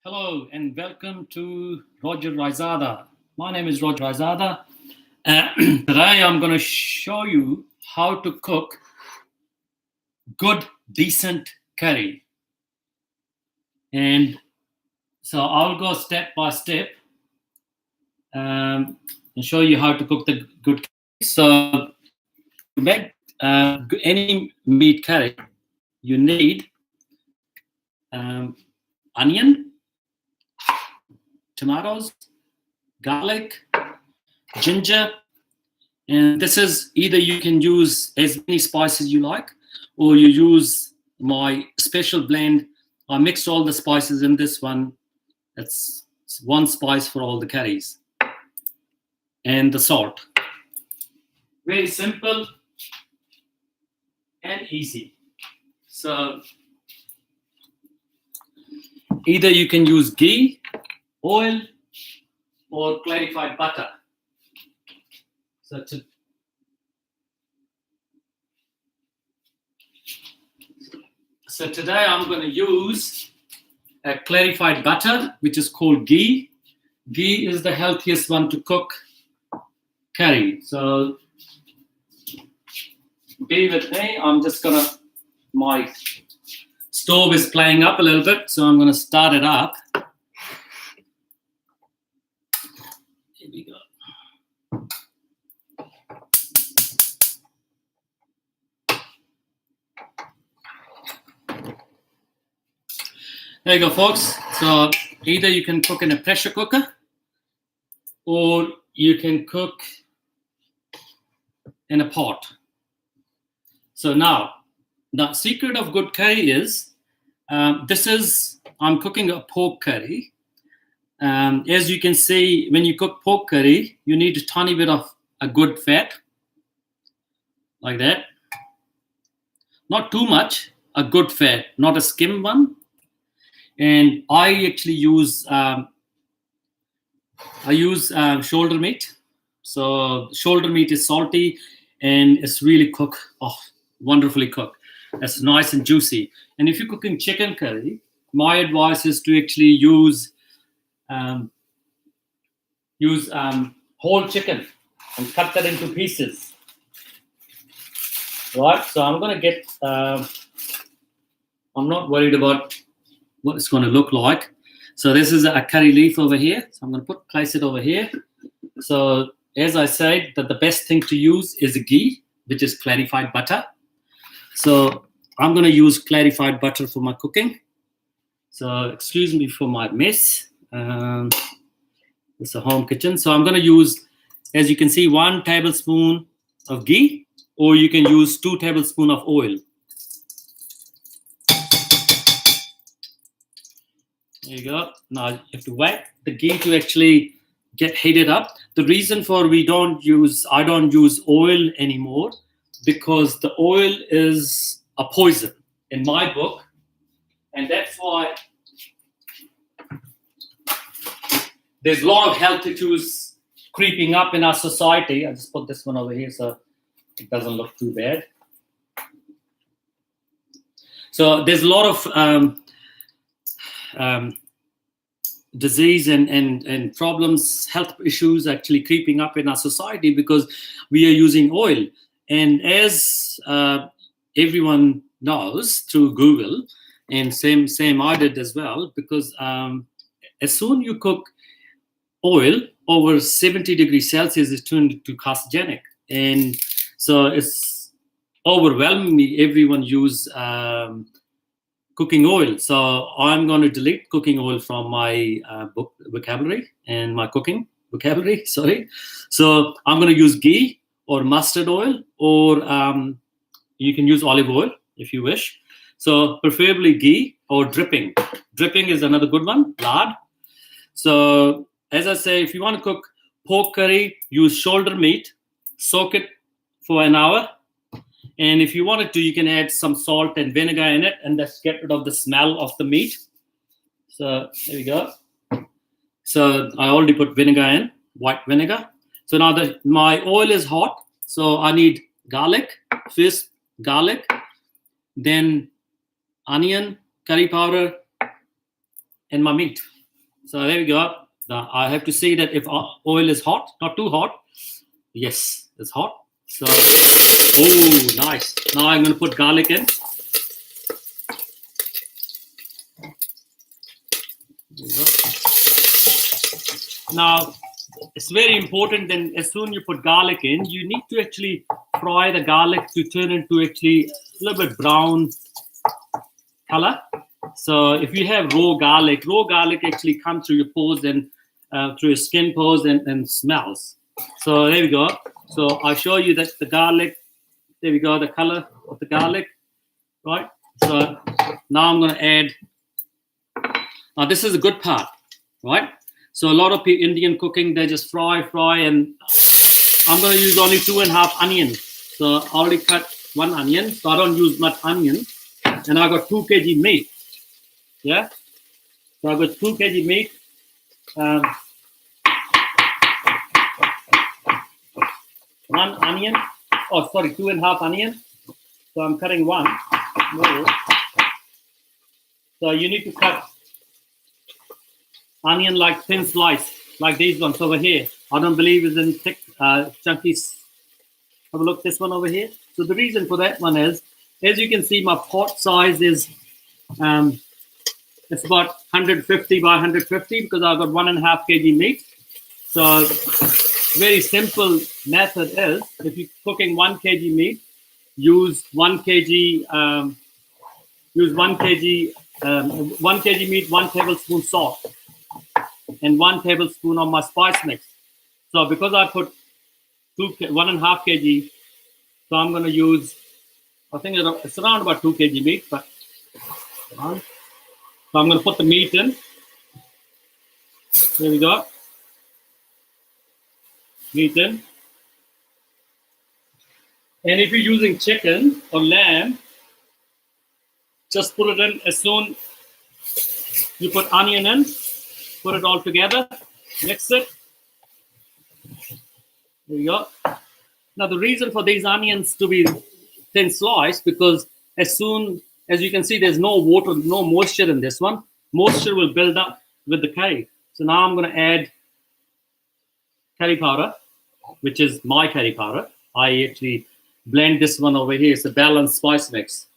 Hello and welcome to Roger Raizada. My name is Roger Raizada. Today I'm going to show you how to cook good, decent curry. And so I'll go step by step and show you how to cook the good curry. So to make any meat curry, you need onion, tomatoes, garlic, ginger, and this is either you can use as many spices you like, or you use my special blend. I mixed all the spices in this one. That's one spice for all the curries. And the salt. Very simple and easy. So either you can use ghee, oil, or clarified butter. So today I'm going to use a clarified butter, which is called ghee. Ghee is the healthiest one to cook curry. So be with me. I'm just going to, my stove is playing up a little bit, so I'm going to start it up. Here we go. There you go, folks. So either you can cook in a pressure cooker or you can cook in a pot. So now, the secret of good curry is, I'm cooking a pork curry. As you can see, when you cook pork curry, you need a tiny bit of a good fat, like that. Not too much, a good fat, not a skim one. And I actually use shoulder meat. So shoulder meat is salty and it's really wonderfully cooked. It's nice and juicy. And if you're cooking chicken curry, my advice is to actually use whole chicken and cut that into pieces. Right? So I'm going to get. I'm not worried about what it's going to look like. So this is a curry leaf over here. So I'm going to place it over here. So as I said, that the best thing to use is ghee, which is clarified butter. So I'm going to use clarified butter for my cooking. So excuse me for my mess. It's a home kitchen. So I'm going to use, as you can see, 1 tablespoon of ghee, or you can use 2 tablespoons of oil. There you go. Now you have to wait the ghee to actually get heated up. The reason for I don't use oil anymore, because the oil is a poison in my book, and that's why there's a lot of health issues creeping up in our society. I just put this one over here so it doesn't look too bad. So there's a lot of disease and problems, health issues actually creeping up in our society because we are using oil. And as everyone knows through Google, and same I did as well, because as soon you cook oil over 70 degrees Celsius, is turned to carcinogenic. And so it's overwhelmingly everyone use cooking oil. So I'm going to delete cooking oil from my book vocabulary and my cooking vocabulary, sorry. So I'm going to use ghee or mustard oil, or you can use olive oil if you wish. So preferably ghee or dripping. Dripping is another good one, lard. So as I say, if you want to cook pork curry, use shoulder meat, soak it for an hour. And if you wanted to, you can add some salt and vinegar in it and just get rid of the smell of the meat. So there we go. So I already put vinegar in, white vinegar. So now my oil is hot. So I need garlic, first garlic, then onion, curry powder, and my meat. So there we go. Now I have to say that if oil is hot, not too hot. Yes, it's hot. So, oh, nice. Now I'm going to put garlic in. There you go. Now, it's very important then as soon you put garlic in, you need to actually fry the garlic to turn into actually a little bit brown color. So if you have raw garlic actually comes through your pores and through your skin pores and smells. So there we go. So I'll show you that the garlic, there we go, the color of the garlic, right? So now I'm going to add, now this is a good part, right? So a lot of Indian cooking, they just fry, and I'm going to use only 2.5 onions. So I already cut 1 onion, so I don't use much onion. And I got 2 kg meat. Yeah. So I got 2 kg meat. 1 onion. Oh, sorry, 2.5 onion. So I'm cutting 1 more. So you need to cut onion like thin slice, like these ones over here. I don't believe it's in thick, chunky. Have a look, this one over here. So the reason for that one is, as you can see, my pot size is it's about 150 by 150 because I've got 1.5 kg meat. So very simple method is, if you're cooking 1 kg meat, use 1 kg 1 kg meat, 1 tablespoon salt, and 1 tablespoon of my spice mix. So because I put 1.5 kg, so I'm going to use, I think it's around about 2 kg meat, but so I'm going to put the meat in. There we go. Meat in. And if you're using chicken or lamb, just put it in as soon you put onion in, put it all together, mix it. There you go. Now the reason for these onions to be thin sliced, because as soon as you can see, there's no water, no moisture in this one. Moisture will build up with the curry. So now I'm going to add curry powder, which is my curry powder. I actually blend this one over here. It's a balanced spice mix.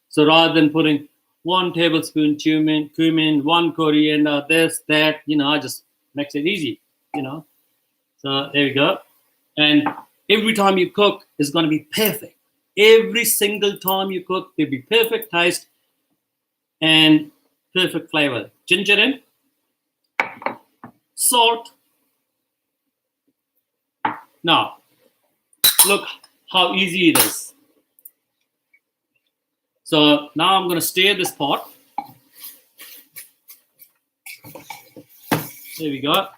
So rather than putting 1 tablespoon cumin, 1 coriander, this, that, I just makes it easy, So there we go. And every time you cook, it's going to be perfect. Every single time you cook, there'll be perfect taste and perfect flavor. Ginger in, salt. Now, look how easy it is. So now I'm going to stir this pot. There we go.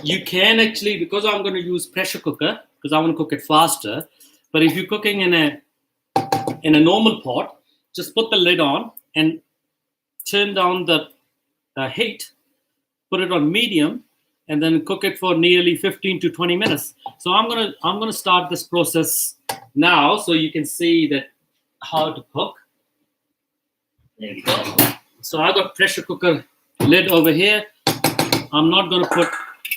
You can actually, because I'm going to use pressure cooker, because I want to cook it faster. But if you're cooking in a normal pot, just put the lid on and turn down the heat, put it on medium, and then cook it for nearly 15 to 20 minutes. So I'm gonna start this process now, so you can see that how to cook. There we go. So I got pressure cooker lid over here. I'm not gonna put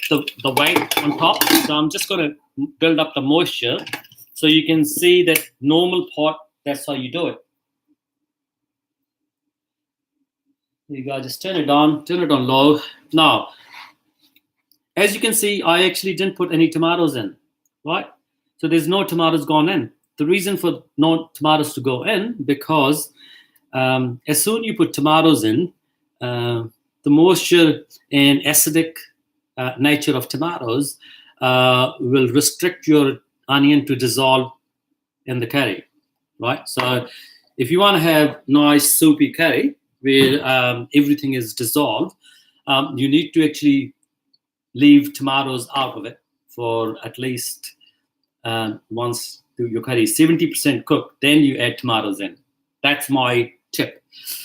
the weight on top, so I'm just gonna build up the moisture, so you can see that normal pot. That's how you do it. There you go. Just turn it on low. Now, as you can see, I actually didn't put any tomatoes in, right? So there's no tomatoes gone in. The reason for no tomatoes to go in, because as soon you put tomatoes in, the moisture and acidic nature of tomatoes will restrict your onion to dissolve in the curry, right? So if you want to have nice soupy curry where everything is dissolved, you need to actually leave tomatoes out of it for at least once your curry is 70% cooked, then you add tomatoes in. That's my tip.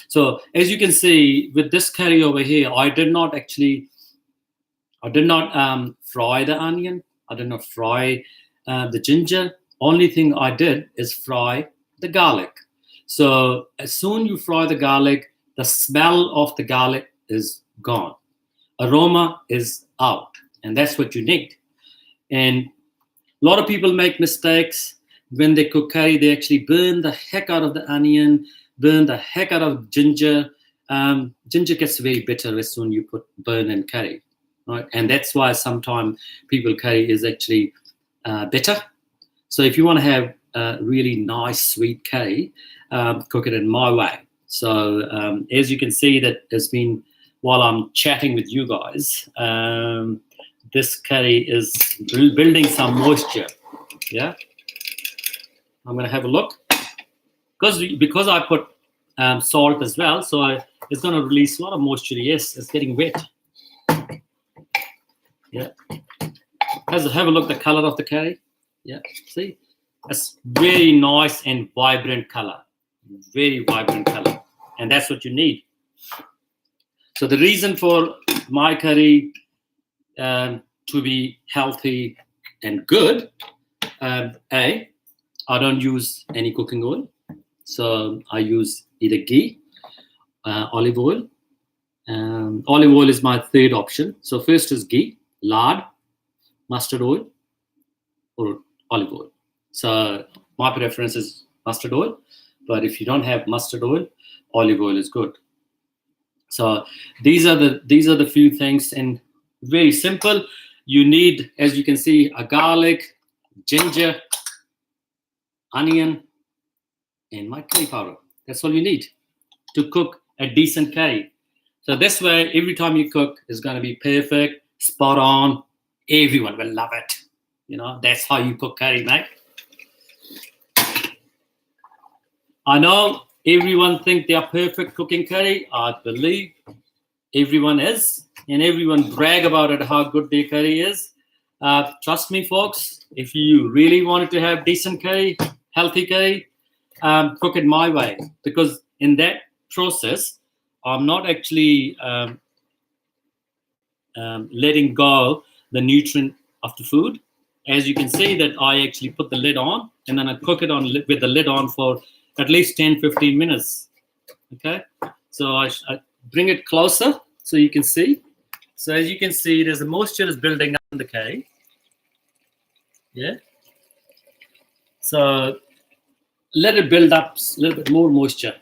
So as you can see with this curry over here, I did not fry the onion. I did not fry the ginger. Only thing I did is fry the garlic. So as soon you fry the garlic, the smell of the garlic is gone. Aroma is out. And that's what you need. And a lot of people make mistakes when they cook curry. They actually burn the heck out of the onion, burn the heck out of ginger. Ginger gets very bitter as soon you put burn in curry, right? And that's why sometimes people curry is actually bitter. So if you want to have a really nice sweet curry, cook it in my way. So as you can see, that has been while I'm chatting with you guys. This curry is building some moisture. Yeah, I'm going to have a look because I put salt as well, so it's going to release a lot of moisture. Yes, it's getting wet. Yeah, have a look at the color of the curry. Yeah, see, it's very nice and vibrant color, very vibrant color, and that's what you need. So the reason for my curry to be healthy and good, I don't use any cooking oil. So I use either ghee, olive oil. Olive oil is my third option. So first is ghee, lard, mustard oil, or olive oil. So my preference is mustard oil. But if you don't have mustard oil, olive oil is good. So these are the few things, and very simple. You need, as you can see, a garlic, ginger, onion, and my curry powder. That's all you need to cook a decent curry. So this way, every time you cook, it's going to be perfect, spot on. Everyone will love it. You know, that's how you cook curry, mate. I know everyone think they are perfect cooking curry. I believe everyone is, and everyone brag about it, how good their curry is. Trust me, folks, if you really wanted to have decent curry, healthy curry, cook it my way, because in that process, I'm not actually letting go the nutrient of the food. As you can see that I actually put the lid on, and then I cook it on with the lid on for at least 10-15 minutes. Okay, so I bring it closer so you can see. So as you can see, there's a moisture is building up in the curry. Yeah. So let it build up a little bit more moisture.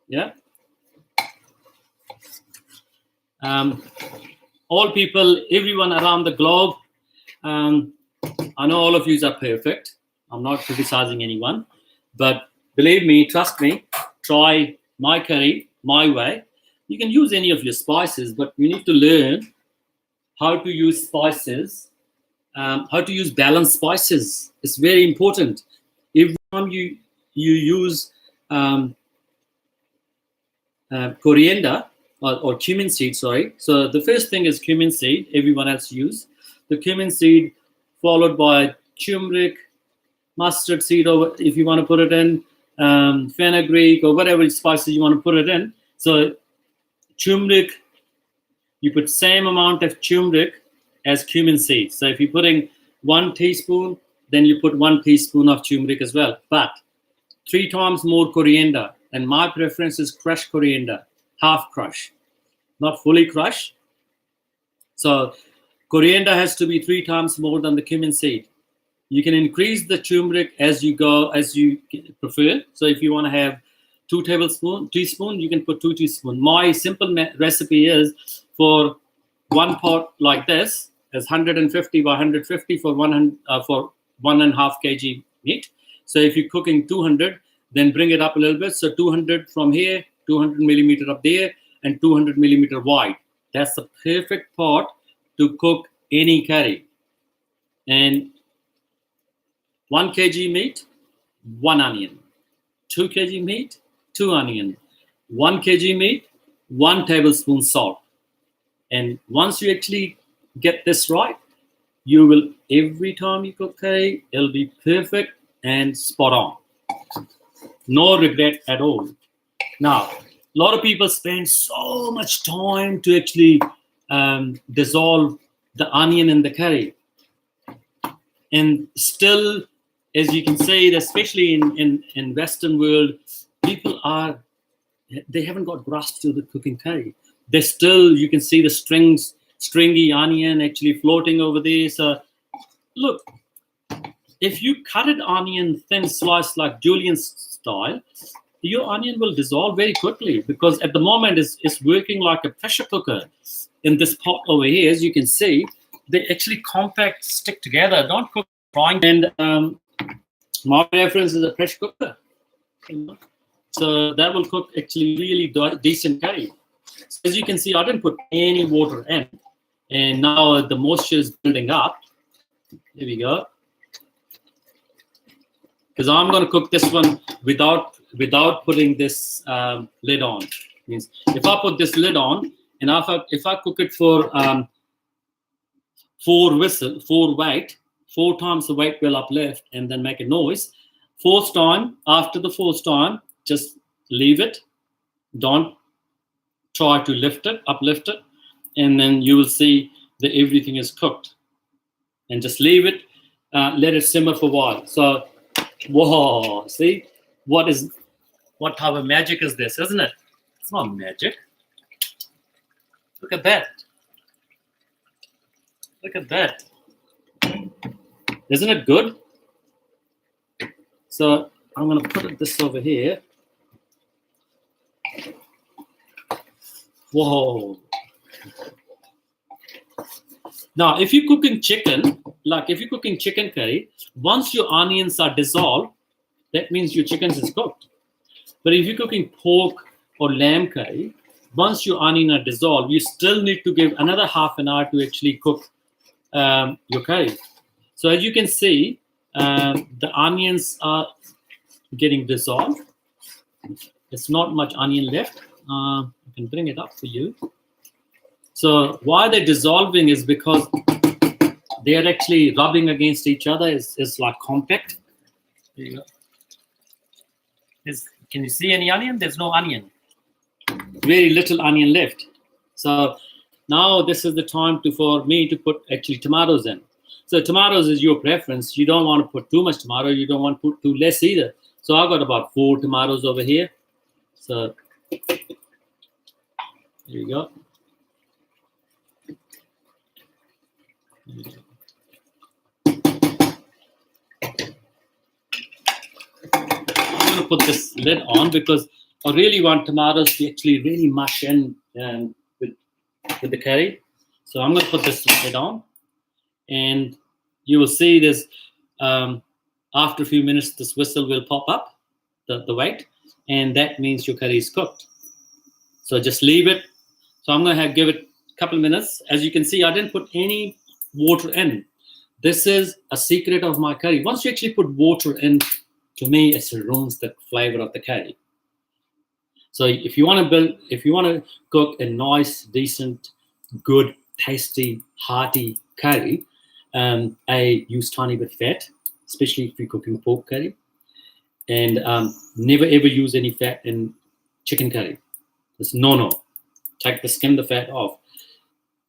Yeah. All people, everyone around the globe, I know all of you are perfect. I'm not criticizing anyone, but believe me, trust me, try my curry my way. You can use any of your spices, but you need to learn how to use spices, how to use balanced spices. It's very important. Every time you use coriander or cumin seed, sorry. So the first thing is cumin seed. Everyone else use the cumin seed, followed by turmeric, mustard seed, or if you want to put it in, fenugreek or whatever spices you want to put it in. So turmeric, you put same amount of turmeric as cumin seed. So if you're putting 1 teaspoon, then you put 1 teaspoon of turmeric as well. But 3 times more coriander. And my preference is crushed coriander, half crush, not fully crushed. So coriander has to be 3 times more than the cumin seed. You can increase the turmeric as you go, as you prefer. So if you want to have 2 teaspoons, you can put 2 teaspoons. My simple recipe is for 1 pot like this is 150 by 150 for 1.5 kg meat. So if you're cooking 200, then bring it up a little bit. So 200 from here, 200 millimeter up there, and 200 millimeter wide. That's the perfect pot to cook any curry. And 1 kg meat, 1 onion. 2 kg meat, 2 onion. 1 kg meat, 1 tablespoon salt. And once you actually get this right, you will, every time you cook curry, it'll be perfect and spot on. No regret at all. Now, a lot of people spend so much time to actually dissolve the onion in the curry. And still, as you can see, especially in Western world, people they haven't got grasp to the cooking curry. They still, you can see the stringy onion actually floating over there. So look, if you cut an onion thin slice like Julian's style, your onion will dissolve very quickly, because at the moment it's working like a pressure cooker in this pot over here. As you can see, they actually compact, stick together. Don't cook frying. And my preference is a pressure cooker. So that will cook actually really decent curry. So as you can see, I didn't put any water in, and now the moisture is building up. Here we go. Because I'm going to cook this one without putting this lid on. Means if I put this lid on, and if I cook it for 4 weight, 4 times the weight will uplift and then make a noise. Fourth time, after the fourth time, just leave it. Don't try to uplift it, and then you will see that everything is cooked. And just leave it, let it simmer for a while. So, whoa, see what type of magic is this, isn't it? It's not magic. Look at that. Look at that. Isn't it good? So I'm going to put this over here. Whoa. Now, if you're cooking chicken, like if you're cooking chicken curry, once your onions are dissolved, that means your chicken is cooked. But if you're cooking pork or lamb curry, once your onions are dissolved, you still need to give another half an hour to actually cook your curry. So as you can see, the onions are getting dissolved. There's not much onion left. I can bring it up for you. So why they're dissolving is because they're actually rubbing against each other. It's like compact. There you go. Can you see any onion? There's no onion. Very little onion left. So now this is the time for me to put actually tomatoes in. So tomatoes is your preference. You don't want to put too much tomato. You don't want to put too less either. So I've got about 4 tomatoes over here. So here you go. I'm going to put this lid on because I really want tomatoes to actually really mush in with the curry. So I'm going to put this lid on, and you will see this after a few minutes, this whistle will pop up, the weight, and that means your curry is cooked. So just leave it. So I'm going to give it a couple of minutes. As you can see, I didn't put any water in. This is a secret of my curry. Once you actually put water in, to me, it ruins the flavor of the curry. So if you want to cook a nice, decent, good, tasty, hearty curry, I use tiny bit fat, especially if you're cooking pork curry, and never ever use any fat in chicken curry. It's no. Take the skim the fat off.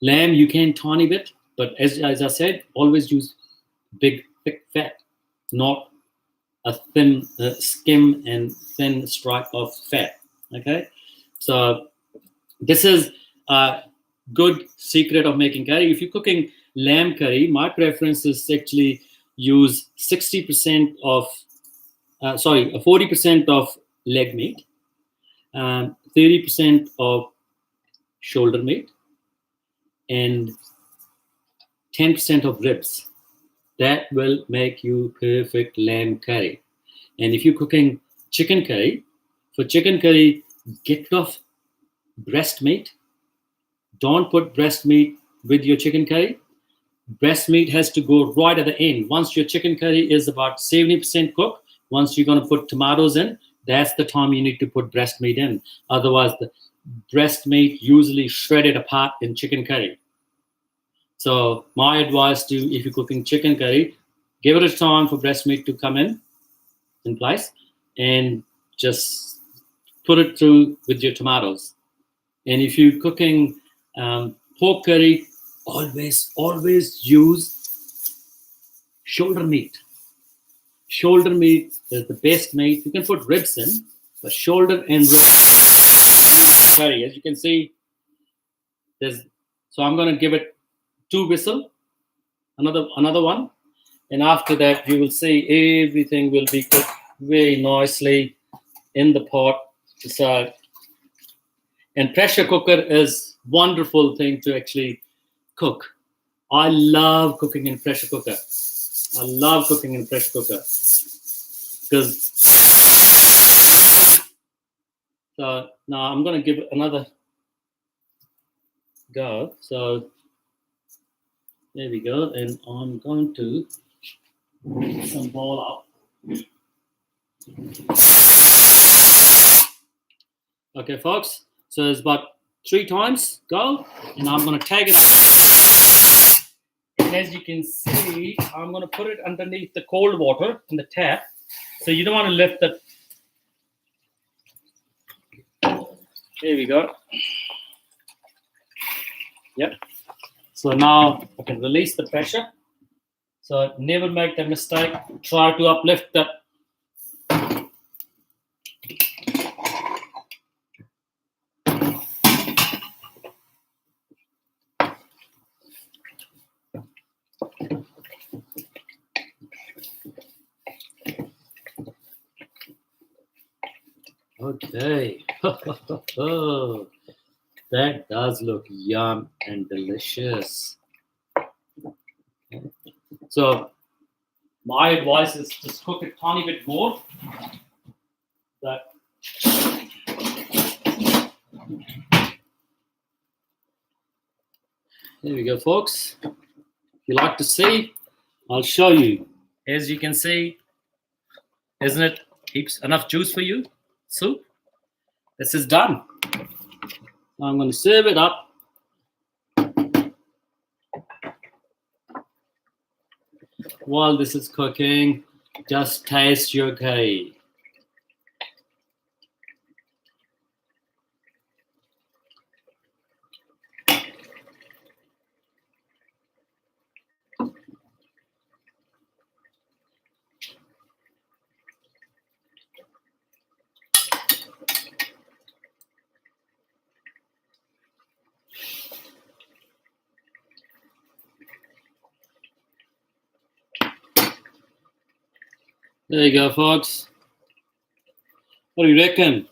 Lamb, you can tiny bit, but as I said, always use big, thick fat, not a thin skim and thin stripe of fat. Okay, so this is a good secret of making curry. If you're cooking lamb curry, my preference is actually use 40% of leg meat, 30% of shoulder meat, and 10% of ribs. That will make you perfect lamb curry. And if you're cooking chicken curry, for chicken curry, get rid of breast meat. Don't put breast meat with your chicken curry. Breast meat has to go right at the end. Once your chicken curry is about 70% cooked, once you're going to put tomatoes in, that's the time you need to put breast meat in. Otherwise, the breast meat usually shredded apart in chicken curry. So my advice to, if you're cooking chicken curry, give it a time for breast meat to come in place, and just put it through with your tomatoes. And if you're cooking pork curry, always use shoulder meat. Shoulder meat is the best meat. You can put ribs in, the shoulder and wrist curry. As you can see, so I'm going to give it 2 whistles, another one, and after that you will see everything will be cooked very nicely in the pot. So, and pressure cooker is wonderful thing to actually cook. I love cooking in pressure cooker. I love cooking in pressure cooker because. So now I'm going to give it another go. So there we go, and I'm going to put some ball out. Okay, folks. So it's about 3 times go, and I'm going to tag it. And as you can see, I'm going to put it underneath the cold water in the tap. So you don't want to lift the. There we go. Yep. So now I can release the pressure. So never make the mistake. Try to uplift the. Okay. That does look yum and delicious. So my advice is just cook it a tiny bit more. There we go, folks. If you like to see, I'll show you. As you can see, isn't it heaps enough juice for you? Soup. This is done. I'm going to serve it up. While this is cooking, just taste your curry. There you go, folks. What do you reckon?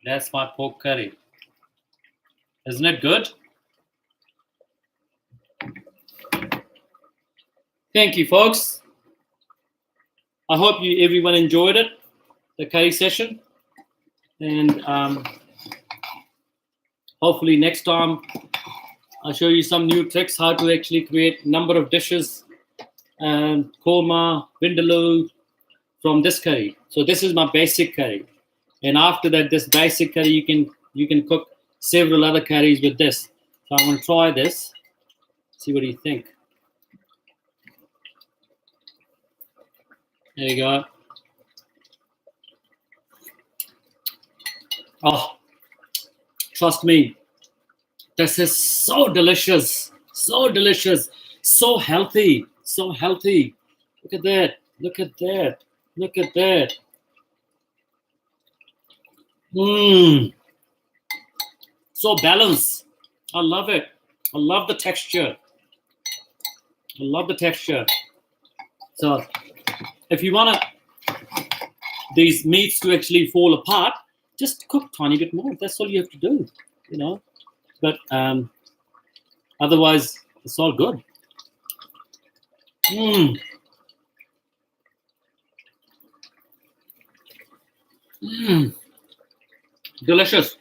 That's my pork curry. Isn't it good? Thank you, folks. I hope everyone enjoyed it, the curry session. And hopefully next time I'll show you some new tricks how to actually create a number of dishes and korma, vindaloo from this curry. So this is my basic curry, and after that, this basic curry you can cook several other curries with this. So I'm going to try this. See what you think. There you go. Oh, trust me, this is so delicious, so delicious, so healthy. So healthy. Look at that. Look at that. Look at that. So balanced. I love it. I love the texture. I love the texture. So if you want these meats to actually fall apart, just cook a tiny bit more. That's all you have to do, you know. But otherwise, it's all good. Delicious.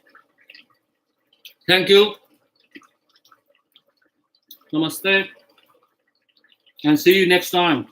Thank you. Namaste. And see you next time.